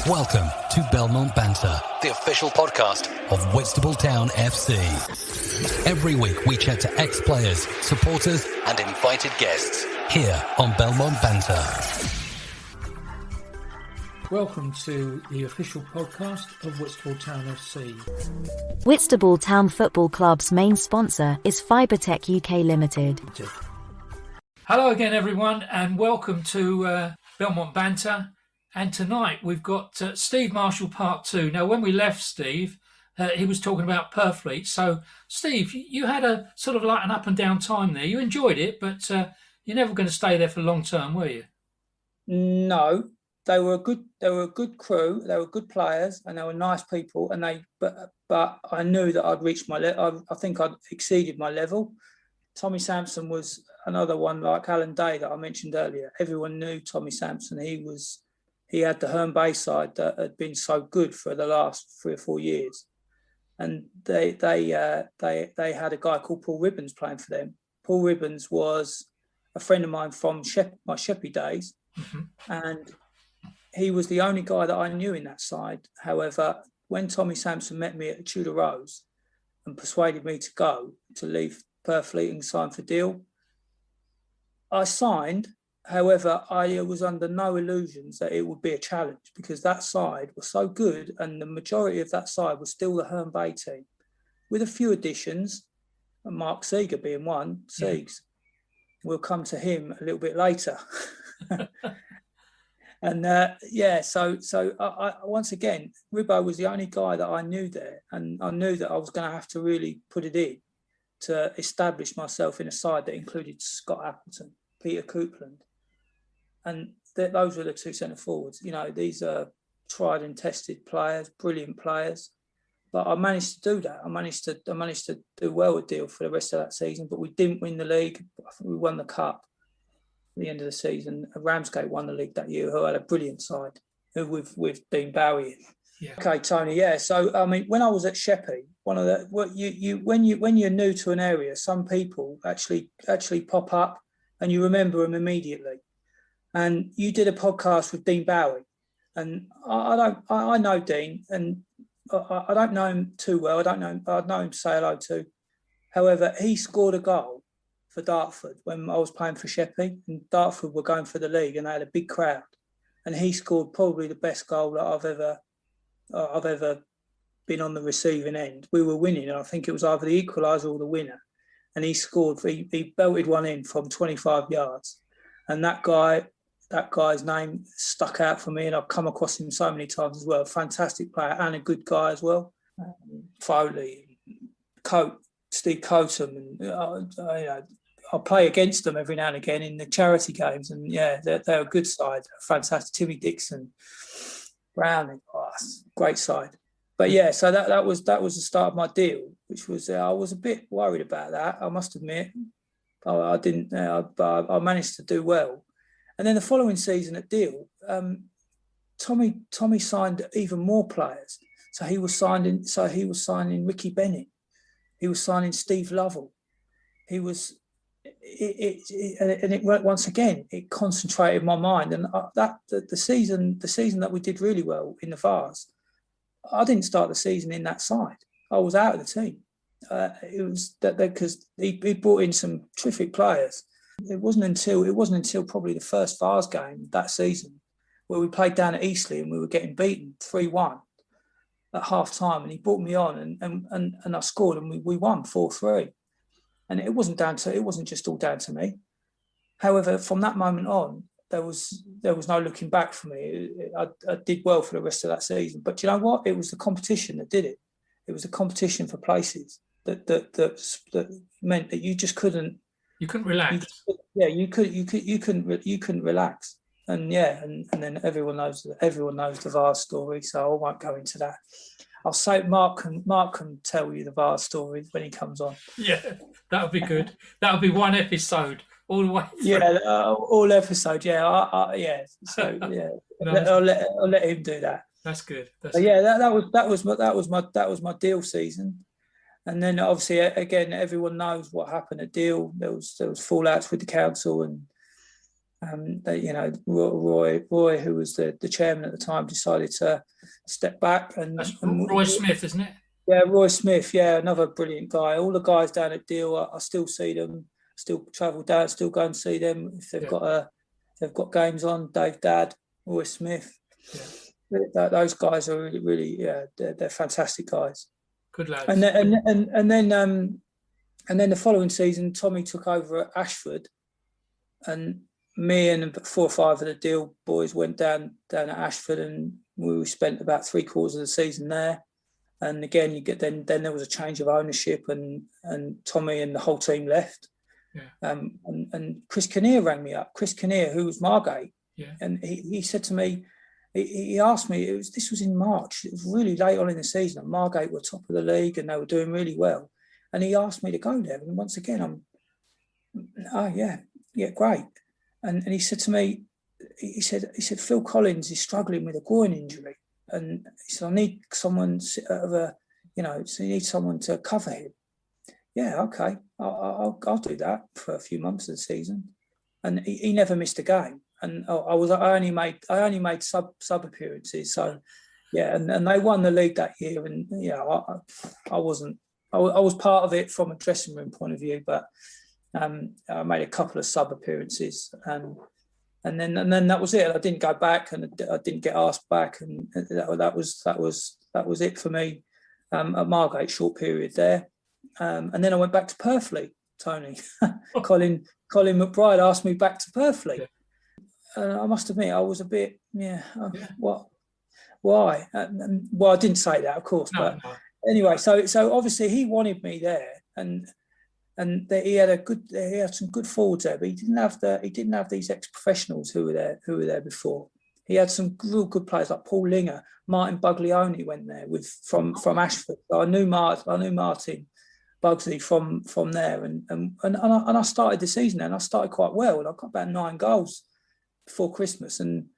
Welcome to Belmont Banter, the official podcast of Whitstable Town FC. Every week we chat to ex-players, supporters and invited guests here on Belmont Banter. Welcome to the official podcast of Whitstable Town FC. Whitstable Town Football Club's main sponsor is Fibertech UK Limited. Hello again everyone and welcome to Belmont Banter. And tonight we've got Steve Marshall Part 2. Now when we left Steve, he was talking about Purfleet. So Steve, you had a sort of like an up and down time there. You enjoyed it, but you're never going to stay there for long term, were you? No. They were a good crew. They were good players, and they were nice people. And but I knew that I'd reached my level. I think I'd exceeded my level. Tommy Sampson was another one like Alan Day that I mentioned earlier. Everyone knew Tommy Sampson. He had the Herne Bay side that had been so good for the last 3 or 4 years, and they had a guy called Paul Ribbons playing for them. Paul Ribbons was a friend of mine from my Sheppey days, and he was the only guy that I knew in that side. However, when Tommy Sampson met me at the Tudor Rose and persuaded me to leave Purfleet and sign for Deal, I signed. However, I was under no illusions that it would be a challenge because that side was so good, and the majority of that side was still the Herne Bay team, with a few additions, and Mark Seeger being one. Siegs. We'll come to him a little bit later. And so I once again, Ribbo was the only guy that I knew there, and I knew that I was going to have to really put it in to establish myself in a side that included Scott Appleton, Peter Coupland, and those were the two centre forwards. You know, these are tried and tested players, brilliant players. But I managed to do that. I managed to do well with Deal for the rest of that season, but we didn't win the league. I think we won the cup. The end of the season, Ramsgate won the league that year, who had a brilliant side, who with Dean Bowie in. Yeah. Okay, Tony. Yeah. So I mean, when I was at Sheppey, when you're new to an area, some people actually pop up, and you remember them immediately. And you did a podcast with Dean Bowie, and I know Dean, and I don't know him too well. I know him to say hello to. However, he scored a goal for Dartford when I was playing for Sheppey, and Dartford were going for the league, and they had a big crowd, and he scored probably the best goal that I've ever been on the receiving end. We were winning, and I think it was either the equaliser or the winner, and he scored. He belted one in from 25 yards, and that guy's name stuck out for me, and I've come across him so many times as well. Fantastic player and a good guy as well. Foley, Steve Coatham, and I play against them every now and again in the charity games, and yeah, they're a good side. Fantastic. Timmy Dixon, Browning, great side. But yeah, so that was the start of my deal, which was I was a bit worried about that, I must admit. I didn't, but I managed to do well. And then the following season at Deal, Tommy signed even more players. So he was signing Ricky Bennett. He was signing Steve Lovell. He was. It once again, it concentrated my mind, and the season that we did really well in the Vars, I didn't start the season in that side. I was out of the team. It was that because he brought in some terrific players. It wasn't until probably the first Vars game that season where we played down at Eastleigh and we were getting beaten 3-1 at half time, and he brought me on and I scored, and we won 4-3. And it wasn't just all down to me. However, from that moment on, there was no looking back for me. I did well for the rest of that season. But you know what? It was the competition that did it. It was the competition for places that meant that you just couldn't. You couldn't relax. You couldn't relax. And yeah, and then everyone knows the Vars story, so I won't go into that. I'll say Mark can tell you the Vars story when he comes on. Yeah, that would be good. That would be one episode all the way through. Yeah, all episode. Yeah, yeah. So yeah, I'll let him do that. That's good. Yeah, that was my Deal season, and then obviously again everyone knows what happened at Deal. There was fallouts with the council, and Roy, who was the chairman at the time, decided to step back. That's Roy Smith, isn't it? Yeah, Roy Smith. Yeah, another brilliant guy. All the guys down at Deal, I still see them. Still travel down. Still go and see them if they've got games on. Dave Dadd, Roy Smith. Yeah. Those guys are really, really, they're fantastic guys. Good lads. And then the following season, Tommy took over at Ashford, and me and 4 or 5 of the Deal boys went down at Ashford, and we spent about 3/4 of the season there. And again, then there was a change of ownership, and Tommy and the whole team left. Yeah. And Chris Kinnear rang me up. Chris Kinnear, who was Margate, and he said to me, he asked me. This was in March. It was really late on in the season. And Margate were top of the league, and they were doing really well. And he asked me to go there. And once again, great. And he said to me, he said Phil Collins is struggling with a groin injury, and he said I need someone so you need someone to cover him. Yeah, okay, I'll do that for a few months of the season. And he never missed a game. And I only made sub appearances. So yeah, and they won the league that year. And I was part of it from a dressing room point of view, but I made a couple of sub appearances, and then that was it. I didn't go back, and I didn't get asked back, and that was it for me at Margate. Short period there, and then I went back to Purfleet. Tony, Colin McBride asked me back to Purfleet. I must admit, I was a bit, what? Why? Well, I didn't say that, of course, but anyway. So obviously he wanted me there, and he had some good forwards there, but he didn't have these ex-professionals who were there before. He had some real good players like Paul Linger, Martin Buglioni went there from Ashford. So I knew Martin Bugsley from there, and I started the season and I started quite well, and I got about 9 goals before Christmas, and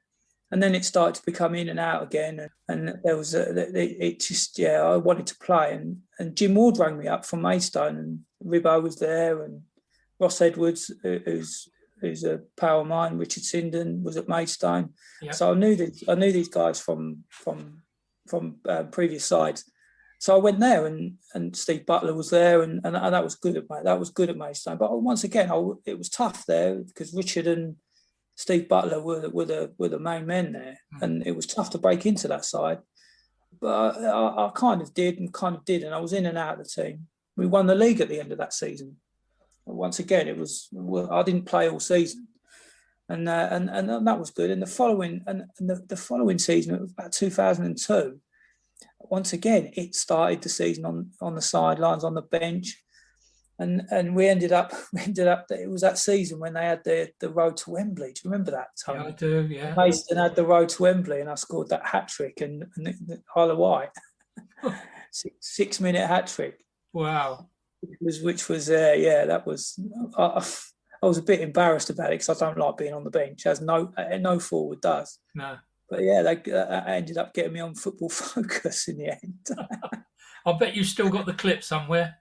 then it started to become in and out again, and there was I wanted to play, and Jim Ward rang me up from Maidstone, and Ribbo was there, and Ross Edwards, who's a pal of mine, Richard Sinden was at Maidstone. Yep. So I knew these guys from previous sides. So I went there, and Steve Butler was there, and that was good at Maidstone. But once again, it was tough there because Richard and Steve Butler were the main men there, and it was tough to break into that side. But I kind of did, and I was in and out of the team. We won the league at the end of that season. Once again, I didn't play all season, and that was good. And the following season, it was about 2002. Once again, it started the season on the sidelines, on the bench, and we ended up. It was that season when they had the road to Wembley. Do you remember that, Tony? Yeah, I do. Yeah. Maidstone had the road to Wembley, and I scored that hat trick and the Isle of Wight, 6-minute hat trick. Wow. Which was that was. I was a bit embarrassed about it because I don't like being on the bench, as no forward does. No. But yeah, they ended up getting me on Football Focus in the end. I bet you still got the clip somewhere.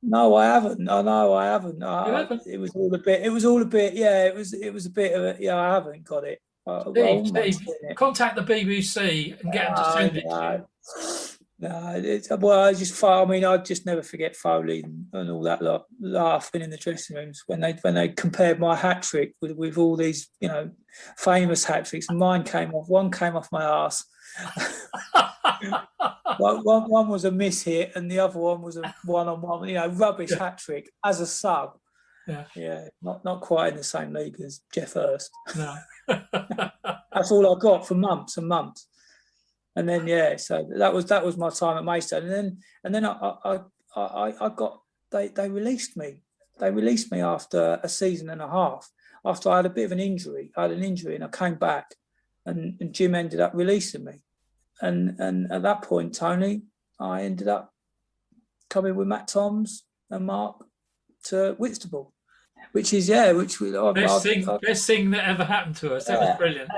No, I haven't. I haven't. You haven't? It was all a bit. Yeah, it was a bit of a. Yeah, I haven't got it. Steve, contact the BBC and get them to send it to you. No, I just never forget Foley and all that lot laughing in the dressing rooms when they compared my hat trick with all these famous hat tricks. One came off my arse. one was a miss hit, and the other one was a one-on-one, rubbish hat trick as a sub. Yeah, not quite in the same league as Jeff Hurst. No, that's all I got for months and months. And then so that was my time at Maidstone, and then I got they released me. They released me after a season and a half. After I had a bit of an injury, and I came back, and Jim ended up releasing me. And at that point, Tony, I ended up coming with Matt Toms and Mark to Whitstable, which is best thing that ever happened to us. That was brilliant.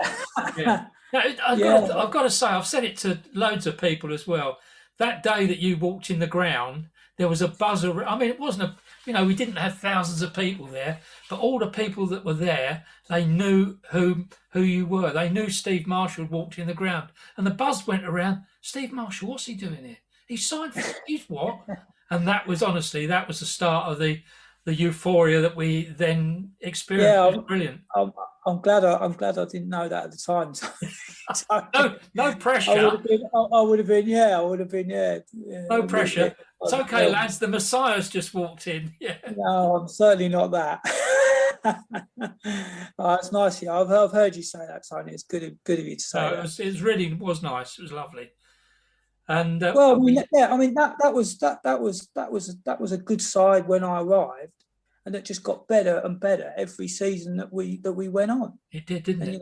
Yeah. Now, I've got to say, I've said it to loads of people as well. that day that you walked in the ground, there was a buzz. I mean, it wasn't we didn't have thousands of people there, but all the people that were there, they knew who you were. They knew Steve Marshall had walked in the ground, and the buzz went around. Steve Marshall, what's he doing here? He signed for. He's what? And that was the start of the euphoria that we then experienced. Yeah, it was brilliant. I'm glad I didn't know that at the time. No pressure. I would have been. Yeah. No pressure. It's okay, lads. The Messiah's just walked in. Yeah. No, I'm certainly not that. It's nice. Yeah, I've heard you say that, Tony. It's good of you to say that. It really was nice. It was lovely. And that was a good side when I arrived, and it just got better and better every season that we went on. It did, didn't it?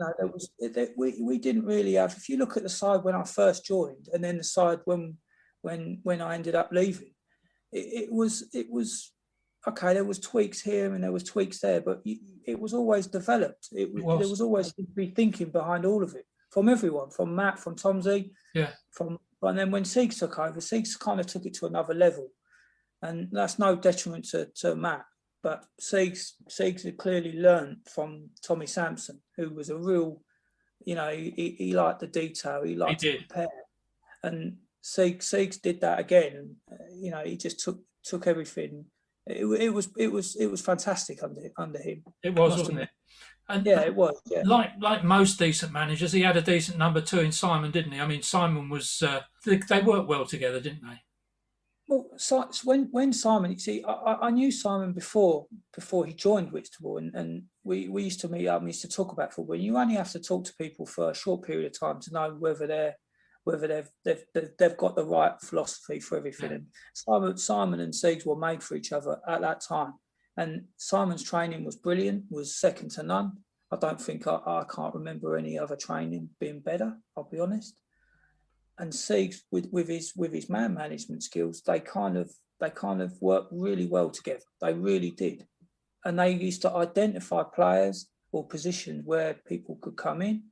We didn't really have. If you look at the side when I first joined, and then the side when I ended up leaving, it was okay. There was tweaks here and there was tweaks there, but it was always developed. There was always to be thinking behind all of it from everyone, from Matt, from Tomsey, and then when Siegs took over, Siegs kind of took it to another level, and that's no detriment to Matt. But Siegs had clearly learned from Tommy Sampson, who was a real, he liked the detail, he liked to prepare, and Siegs did that again, and he just took everything. It was fantastic under him. It was, wasn't it? And it was. Yeah. Like most decent managers, he had a decent number two in Simon, didn't he? I mean, Simon was. They worked well together, didn't they? Well, so when Simon, you see, I knew Simon before he joined Whitstable, and we used to meet up and used to talk about football. You only have to talk to people for a short period of time to know whether they've got the right philosophy for everything. Yeah. And Simon and Siegs were made for each other at that time. And Simon's training was brilliant, was second to none. I don't think I can't remember any other training being better, I'll be honest. And Siegs, with his man management skills, they kind of worked really well together. They really did. And they used to identify players or positions where people could come in.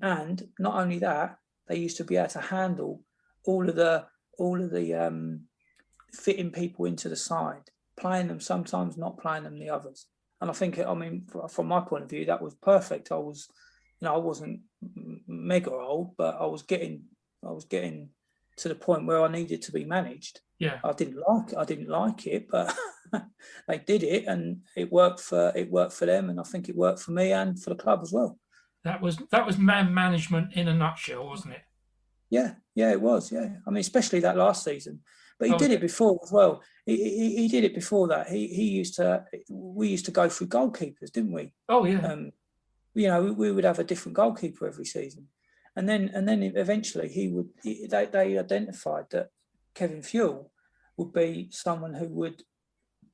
And not only that, they used to be able to handle all of the fitting people into the side, playing them sometimes, not playing them the others. And I think, from my point of view, that was perfect. I was, I wasn't mega old, but I was getting to the point where I needed to be managed. Yeah, I didn't like it, but they did it, and it worked for them, and I think it worked for me and for the club as well. That was man management in a nutshell, wasn't it? Yeah, it was. Yeah, I mean, especially that last season. But he did it before as well. He did it before that. We used to go through goalkeepers, didn't we? Oh yeah. We would have a different goalkeeper every season, and then eventually they identified that Kevin Fuel would be someone who would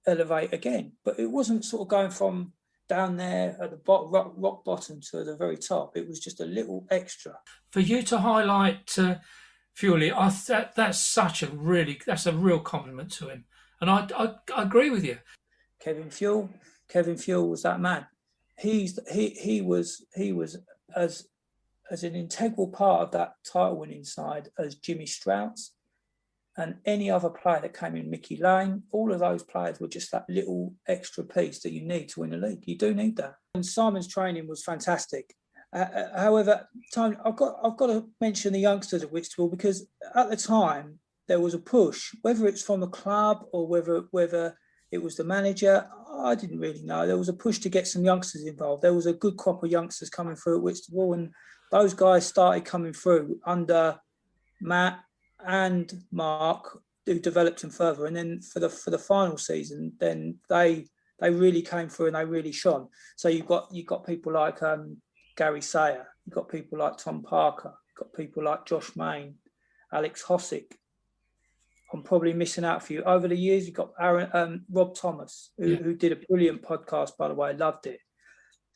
elevate again. But it wasn't sort of going from down there at the rock bottom to the very top. It was just a little extra. For you to highlight Fuel, that's a real compliment to him, and I agree with you. Kevin Fuel was that man. He was as an integral part of that title winning side as Jimmy Strauss and any other player that came in, Mickey Lane. All of those players were just that little extra piece that you need to win a league. You do need that. And Simon's training was fantastic. However, Tony, I've got to mention the youngsters at Whitstable, because at the time there was a push, whether it's from the club or whether it was the manager, I didn't really know. There was a push to get some youngsters involved. There was a good crop of youngsters coming through at Whitstable, and those guys started coming through under Matt and Mark, who developed them further. And then for the final season, then they really came through and they really shone. So you've got people like Gary Sayer, you've got people like Tom Parker, you've got people like Josh Main, Alex Hossick. I'm probably missing out for you. Over the years, you've got Rob Thomas, who did a brilliant podcast, by the way, loved it.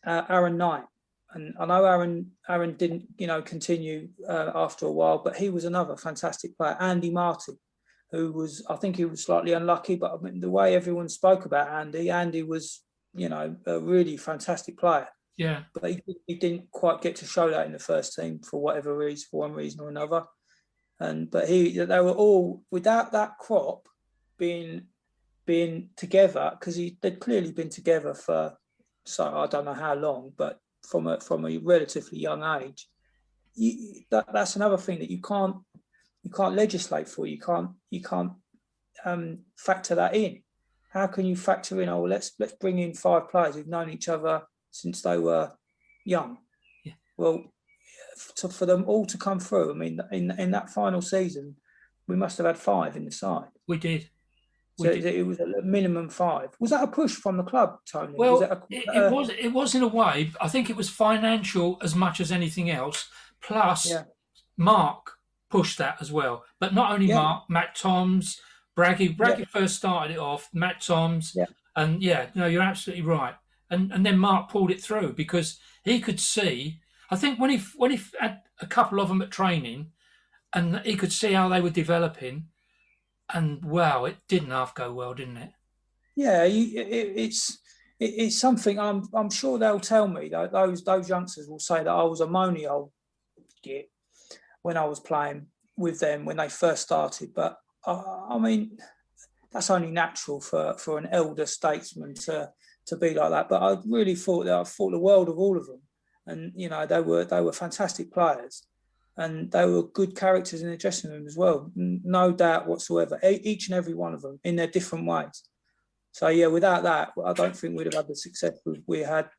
Aaron Knight. And I know Aaron didn't, continue after a while, but he was another fantastic player. Andy Martin, I think he was slightly unlucky, but I mean, the way everyone spoke about Andy was, a really fantastic player. Yeah. But he didn't quite get to show that in the first team for whatever reason, for one reason or another. But they were all, without that crop being together, because they'd clearly been together for, so I don't know how long, but from a relatively young age. That's another thing that you can't legislate for. You can't factor that in. How can you factor in? Oh, let's bring in 5 players who've known each other since they were young. Yeah. Well, for them all to come through. I mean, in that final season, we must have had 5 in the side. We did. It was a minimum 5. Was that a push from the club, Tony? Well, it was in a way. I think it was financial as much as anything else. Plus, Mark pushed that as well. But not only Mark, Matt Toms, Braggy first started it off. Matt Toms, and you're absolutely right. And then Mark pulled it through because he could see. I think when he had a couple of them at training, and he could see how they were developing. And wow, it didn't half go well, didn't it? Yeah, it's something. I'm sure they'll tell me that those youngsters will say that I was a moany old git when I was playing with them when they first started. But I mean, that's only natural for an elder statesman to be like that. But I really thought the world of all of them, and they were fantastic players. And they were good characters in the dressing room as well, no doubt whatsoever, each and every one of them in their different ways. So, without that, I don't think we'd have had the success we had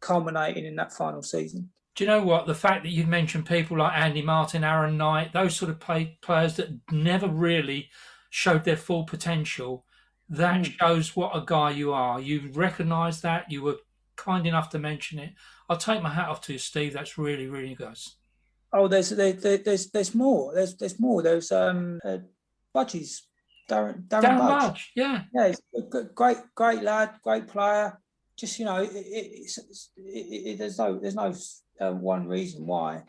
culminating in that final season. Do you know what? The fact that you've mentioned people like Andy Martin, Aaron Knight, those sort of players that never really showed their full potential, that shows what a guy you are. You recognise that. You were kind enough to mention it. I'll take my hat off to you, Steve. That's really, really good. Oh, there's more. There's more. There's Budgies, Darren Budge. Yeah, he's a great lad, great player. Just there's no one reason why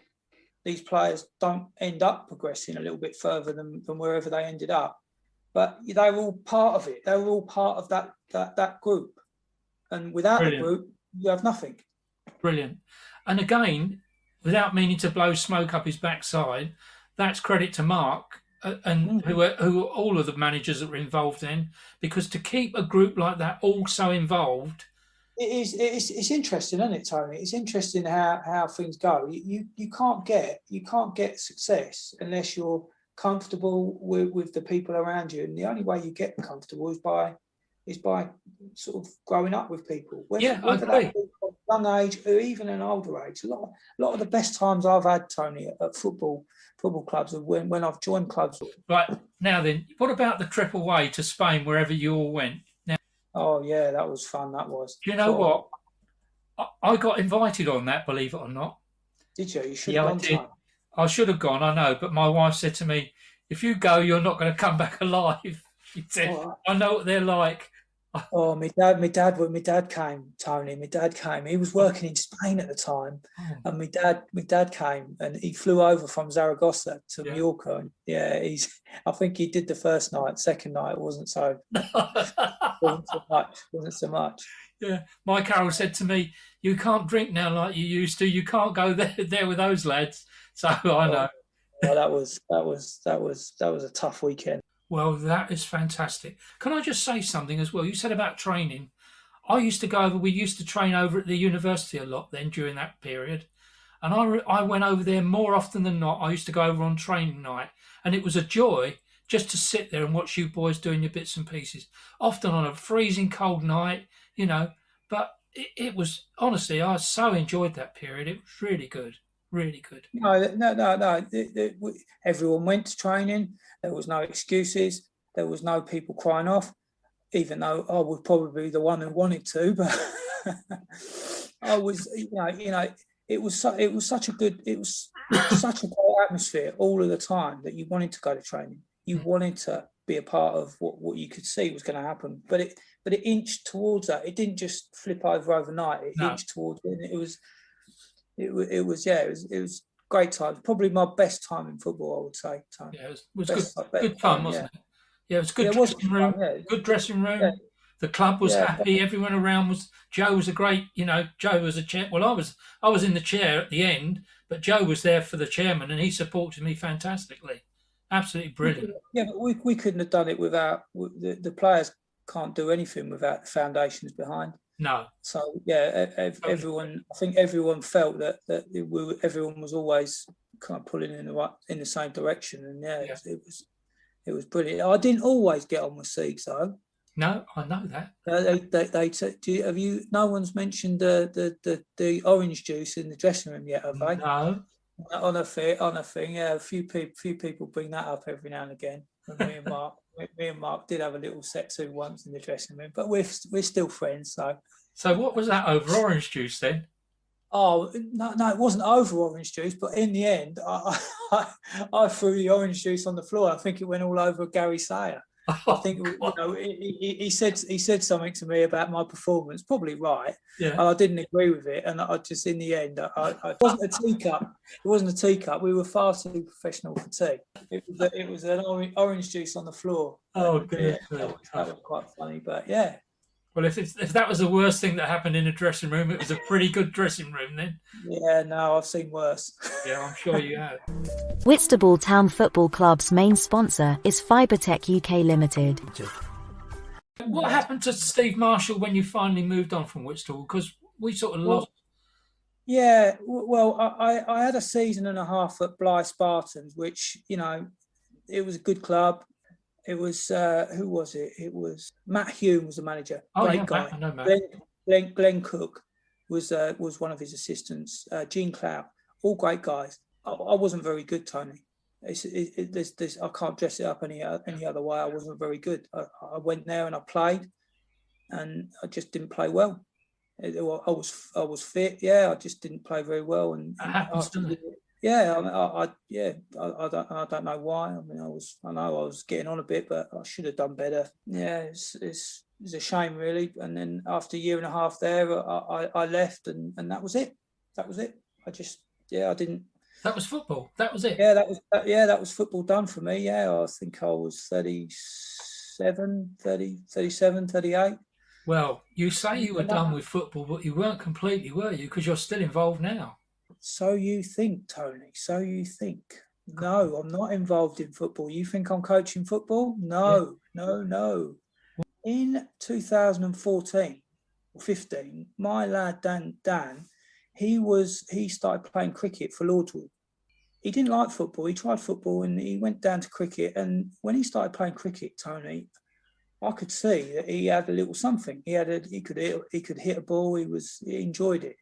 these players don't end up progressing a little bit further than wherever they ended up. But they were all part of it. They were all part of that group. And without the group, you have nothing. Brilliant. And again, without meaning to blow smoke up his backside, that's credit to Mark and who are all of the managers that were involved in, because to keep a group like that all so involved. It's interesting, isn't it, Tony? It's interesting how things go. You can't get success unless you're comfortable with the people around you, and the only way you get comfortable is by sort of growing up with people. I agree. Young age or even an older age. A lot of the best times I've had, Tony, at football clubs are when I've joined clubs. Right, now then, what about the trip away to Spain, wherever you all went? Now, oh yeah, that was fun. That was. Do you know what? I got invited on that, believe it or not. Did you? You should have gone. I did. I should have gone, I know, but my wife said to me, if you go, you're not going to come back alive. She said, I know what they're like. Oh, my dad came, Tony. My dad came. He was working in Spain at the time, and my dad came, and he flew over from Zaragoza to Mallorca. And I think he did the first night. Second night wasn't so much. Yeah, my Carol said to me, "You can't drink now like you used to. You can't go there with those lads." So I know. Well, that was a tough weekend. Well, that is fantastic. Can I just say something as well? You said about training. We used to train over at the university a lot then during that period. And I went over there more often than not. I used to go over on training night. And it was a joy just to sit there and watch you boys doing your bits and pieces. Often on a freezing cold night, But it was, honestly, I so enjoyed that period. It was really good. Really good. No. Everyone went to training. There was no excuses. There was no people crying off, even though I was probably the one who wanted to. But I was, it was such a great atmosphere all of the time that you wanted to go to training. You wanted to be a part of what you could see was going to happen. But it inched towards that. It didn't just flip over overnight. It inched towards it. And it was great time. Probably my best time in football, I would say. Yeah, it was good fun, wasn't it? Yeah, it was good dressing room. Good dressing room. Yeah. The club was happy. Everyone around was. Joe was a great. Joe was a chair. Well, I was in the chair at the end, but Joe was there for the chairman, and he supported me fantastically. Absolutely brilliant. Yeah, but we couldn't have done it without the players. Can't do anything without the foundations behind. No. So yeah, everyone. I think everyone felt that everyone was always kind of pulling in the same direction, and it was brilliant. I didn't always get on with Siegs though. No, I know that. No one's mentioned the orange juice in the dressing room yet, have they? No. On a thing, yeah. A few people bring that up every now and again. Me and Mark did have a little set to once in the dressing room, but we're still friends. So what was that over orange juice then? Oh no, it wasn't over orange juice. But in the end, I threw the orange juice on the floor. I think it went all over Gary Sayer. I think he said something to me about my performance, probably right. Yeah. And I didn't agree with it, and I just in the end, it wasn't a teacup. It wasn't a teacup. We were far too professional for tea. It was an orange juice on the floor. Oh, good. Yeah, that was quite funny, but yeah. Well, if that was the worst thing that happened in a dressing room, it was a pretty good dressing room then. Yeah, no, I've seen worse. Yeah, I'm sure you have. Whitstable Town Football Club's main sponsor is Fibertech UK Limited. What happened to Steve Marshall when you finally moved on from Whitstable? Because we sort of lost. Yeah, well, I had a season and a half at Blyth Spartans, which, it was a good club. It was, who was it? It was Matt Hume was the manager. Great guy. Matt, I know Matt. Glenn Cook was one of his assistants. Gene Clout, all great guys. I wasn't very good, Tony. I can't dress it up any other way. I wasn't very good. I went there and I played, and I just didn't play well. I was fit, yeah. I just didn't play very well, and that happens, doesn't it? Yeah, I don't know why. I mean, I know I was getting on a bit, but I should have done better. Yeah, it's a shame, really. And then after a year and a half there, I left, and that was it. That was it. I didn't. That was football. That was it. Yeah, that was football done for me. Yeah, I think I was 37, 38. Well, you say you were done with football, but you weren't completely, were you? Because you're still involved now. So you think, Tony? So you think? No, I'm not involved in football. You think I'm coaching football? No. In 2014 or 15, my lad Dan, he started playing cricket for Lordswood. He didn't like football. He tried football and he went down to cricket. And when he started playing cricket, Tony, I could see that he had a little something. He could hit a ball. He enjoyed it.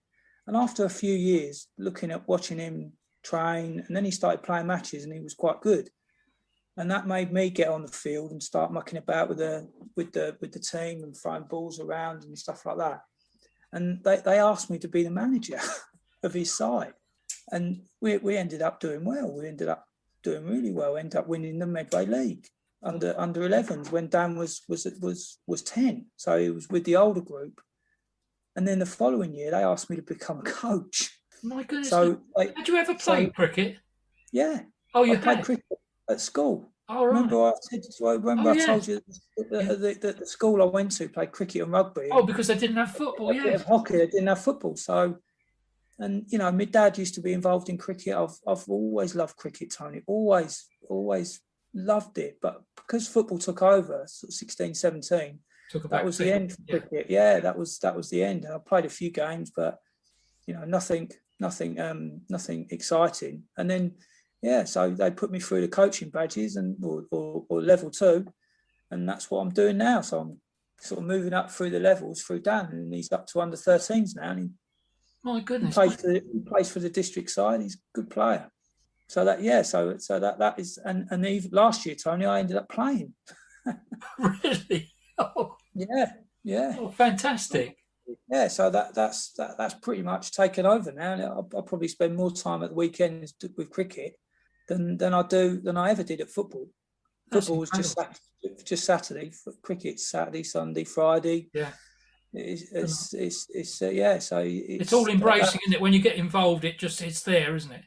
And after a few years, watching him train, and then he started playing matches, and he was quite good. And that made me get on the field and start mucking about with the team and throwing balls around and stuff like that. And they asked me to be the manager of his side, and we ended up doing well. We ended up doing really well. Ended up winning the Medway League under 11s when Dan was 10. So he was with the older group. And then the following year, they asked me to become a coach. My goodness. So, had you ever played cricket? Yeah. Oh, you played cricket at school. Oh, right. Remember I told you that the school I went to played cricket and rugby. Oh, because they didn't have football, yeah. A bit of hockey, they didn't have football. So, and, my dad used to be involved in cricket. I've always loved cricket, Tony. Always loved it. But because football took over, sort of 16, 17, that was the end for cricket. Yeah, that was the end. I played a few games, but nothing exciting. And then so they put me through the coaching badges or level 2, and that's what I'm doing now. So I'm sort of moving up through the levels through Dan, and he's up to under 13s now. And my goodness, he plays for the district side. He's a good player. So that that is, and even last year, Tony, I ended up playing. Really? Oh. Yeah. Oh, fantastic. Yeah, so that's pretty much taken over now. I'll probably spend more time at the weekends with cricket than I ever did at football. Football was just Saturday. Cricket's Saturday, Sunday, Friday. Yeah. It's all embracing, isn't it? When you get involved, it's there, isn't it?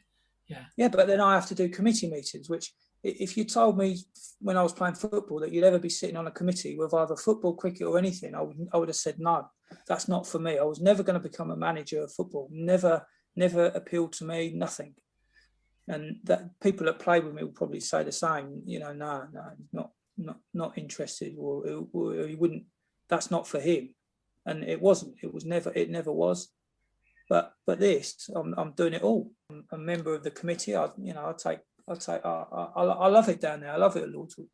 Yeah. Yeah, but then I have to do committee meetings, which if you told me when I was playing football that you'd ever be sitting on a committee with either football, cricket or anything, I would have said no. That's not for me. I was never going to become a manager of football. Never appealed to me. Nothing. and that people that play with me will probably say the same. No, not interested, or he wouldn't. That's not for him, and it wasn't. It never was. But this, I'm doing it all. I'm a member of the committee. I love it down there. I love it at Lordswood.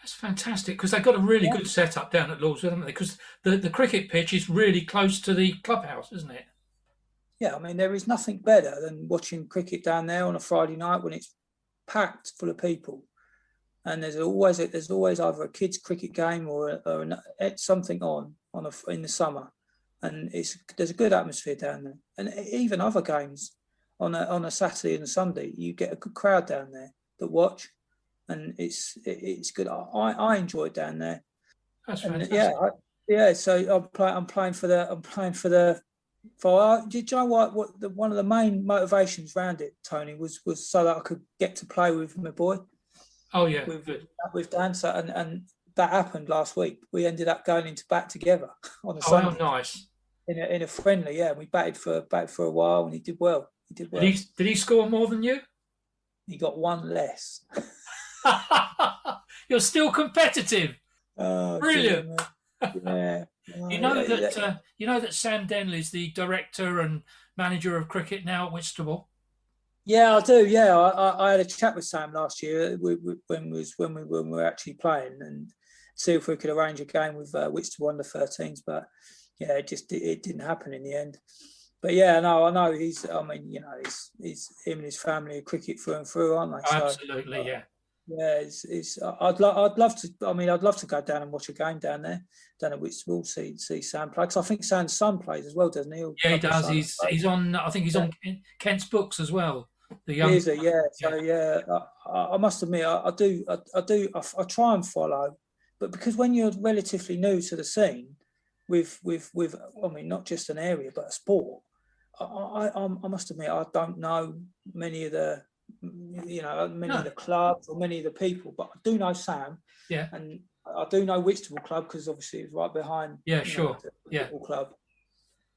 That's fantastic, because they've got a really good setup down at Lordswood, haven't they? Because the cricket pitch is really close to the clubhouse, isn't it? Yeah, I mean, there is nothing better than watching cricket down there on a Friday night when it's packed full of people, and there's always either a kids' cricket game or something in the summer, and there's a good atmosphere down there. And even other games on a Saturday and a Sunday, you get a good crowd down there that watch, and it's good. I enjoy it down there. That's fantastic. So I'm playing for the. Do you know what one of the main motivations around it, Tony, was so that I could get to play with my boy. Oh yeah, with Dan. So and that happened last week. We ended up going into bat together on a Sunday. Oh, nice. In a friendly, yeah. We batted for a while, and he did well. Did he score more than you? He got one less. You're still competitive. Oh, brilliant. Yeah. You know that Sam Denley is the director and manager of cricket now at Whitstable. Yeah, I do. Yeah, I had a chat with Sam last year when we were actually playing, and see if we could arrange a game with Whitstable under-13s. But yeah, it didn't happen in the end. But yeah, no, I know he's him and his family are cricket through and through, aren't they? Absolutely, yeah. Yeah, I'd love to. I mean, I'd love to go down and watch a game down at Whitstable, see Sam play. Because I think Sam's son plays as well, doesn't he? Yeah, he does. He's on. I think he's on Kent's books as well. The young. Is it? Yeah. So yeah, I must admit, I do. I try and follow, but because when you're relatively new to the scene, with I mean, not just an area but a sport, I must admit I don't know many of the. Of the clubs or many of the people, but I do know Sam. Yeah. And I do know Whitstable Club because obviously it's right behind. Yeah, sure. The football club.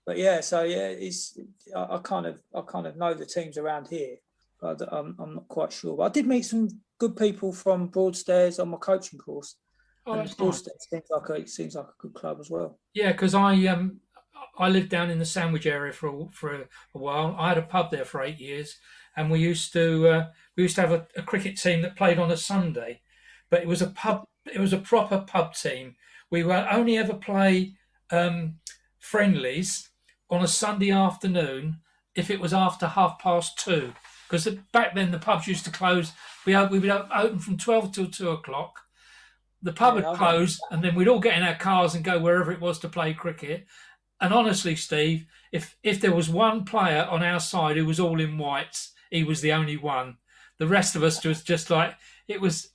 But yeah, so yeah, I kind of know the teams around here, but I'm not quite sure. But I did meet some good people from Broadstairs on my coaching course. Oh, and Broadstairs seems like a good club as well. Yeah, because I lived down in the Sandwich area for a while. I had a pub there for 8 years. And we used to have a cricket team that played on a Sunday, but it was a pub. It was a proper pub team. We would only ever play friendlies on a Sunday afternoon if it was after 2:30, because back then the pubs used to close. We would open from 12 till 2:00. The pub would close, and then we'd all get in our cars and go wherever it was to play cricket. And honestly, Steve, if there was one player on our side who was all in whites, he was the only one. The rest of us was just like, it was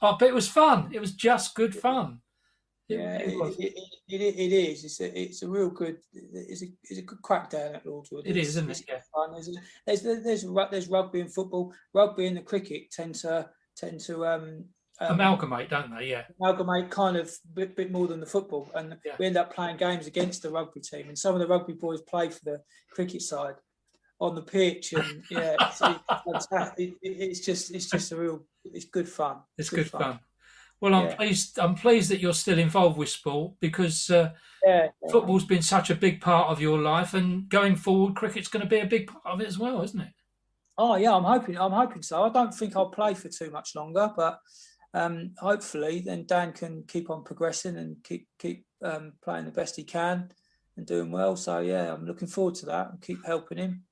fun. It was just good fun. It is. It's a real good. It's a good crack down at Lordswood. It is, isn't it? Yeah. Fun. There's rugby and football. Rugby and the cricket tend to amalgamate, don't they? Yeah. Amalgamate kind of a bit more than the football, and we end up playing games against the rugby team, and some of the rugby boys play for the cricket side on the pitch, and yeah, it's just a real. It's good fun. It's good fun. Well, I'm pleased that you're still involved with sport, because football's been such a big part of your life, and going forward, cricket's going to be a big part of it as well, isn't it? Oh yeah, I'm hoping so. I don't think I'll play for too much longer, but hopefully then Dan can keep on progressing and keep playing the best he can and doing well. So yeah, I'm looking forward to that and keep helping him.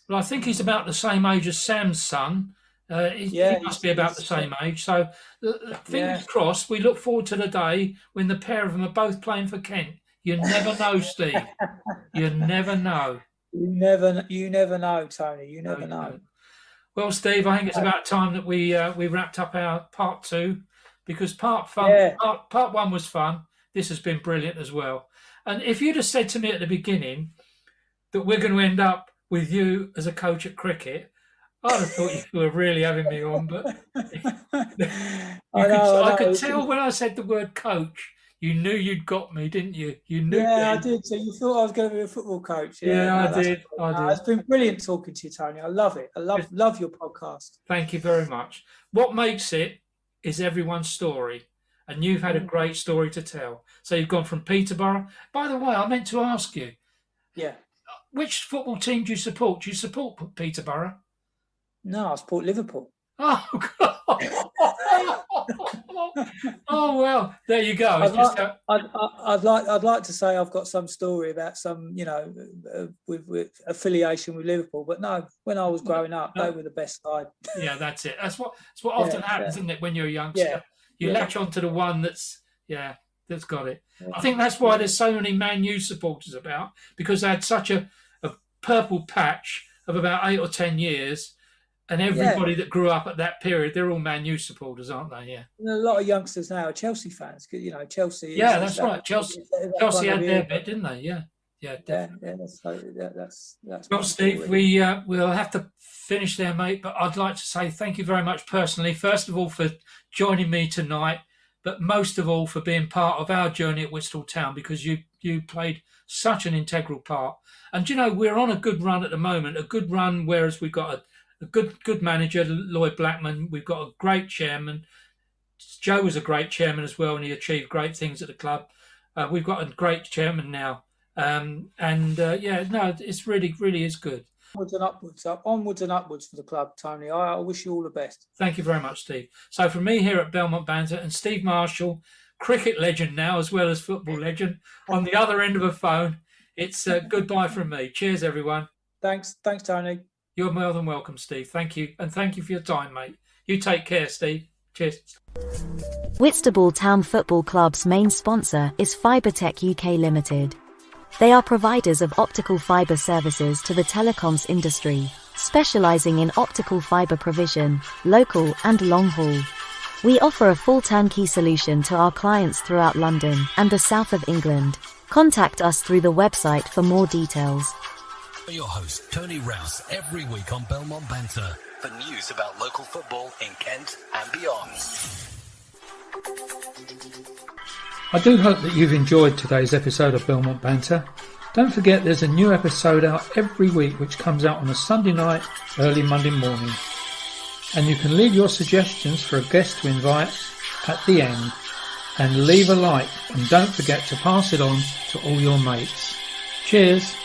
Well, I think he's about the same age as Sam's son. He must be about the same age. So fingers crossed, we look forward to the day when the pair of them are both playing for Kent. You never know, Steve. You never know. You never know, Tony. You never know. Well, Steve, I think it's about time that we wrapped up our part 2, because part 1 was fun. This has been brilliant as well. And if you'd have said to me at the beginning that we're going to end up with you as a coach at cricket, I'd have thought you were really having me on. But I could tell when I said the word coach, You knew you'd got me, didn't you? You knew. Yeah, I did. So you thought I was going to be a football coach? Yeah, I did. It's been brilliant talking to you, Tony. I love it. I love your podcast. Thank you very much. What makes it is everyone's story, and you've had a great story to tell. So you've gone from Peterborough. By the way, I meant to ask you. Yeah. Which football team do you support? Do you support Peterborough? No, I support Liverpool. Oh, God. Oh, well, there you go. I'd like to say I've got some story about some, with affiliation with Liverpool, but no. When I was growing up, they were the best side. Yeah, that's it. That's what often happens, isn't it? When you're a youngster, you latch onto the one that's got it. Yeah. I think that's why there's so many Man U supporters about, because they had such a purple patch of about 8 or 10 years. And everybody that grew up at that period, they're all Man U supporters, aren't they? Yeah. And a lot of youngsters now are Chelsea fans. Chelsea. Yeah, that's right. Chelsea had their bit, didn't they? Yeah. Yeah, definitely. That's well, Steve, we'll have to finish there, mate. But I'd like to say thank you very much personally. First of all, for joining me tonight, but most of all for being part of our journey at Whitstable Town, because you played such an integral part. And we're on a good run at the moment. A good run, whereas we've got a good manager, Lloyd Blackman. We've got a great chairman. Joe was a great chairman as well, and he achieved great things at the club. We've got a great chairman now. It's really is good. Onwards and upwards for the club, Tony. I wish you all the best. Thank you very much, Steve. So from me here at Belmont Banter and Steve Marshall, cricket legend now as well as football legend, on the other end of a phone, it's goodbye from me. Cheers, everyone. Thanks, Tony. You're more than welcome, Steve. Thank you. And thank you for your time, mate. You take care, Steve. Cheers. Whitstable Town Football Club's main sponsor is Fibertech UK Limited. They are providers of optical fibre services to the telecoms industry, specialising in optical fibre provision, local and long haul. We offer a full turnkey solution to our clients throughout London and the south of England. Contact us through the website for more details. Your host, Tony Rouse, every week on Belmont Banter for news about local football in Kent and beyond. I do hope that you've enjoyed today's episode of Belmont Banter. Don't forget there's a new episode out every week which comes out on a Sunday night, early Monday morning. And you can leave your suggestions for a guest to invite at the end. And leave a like, and don't forget to pass it on to all your mates. Cheers!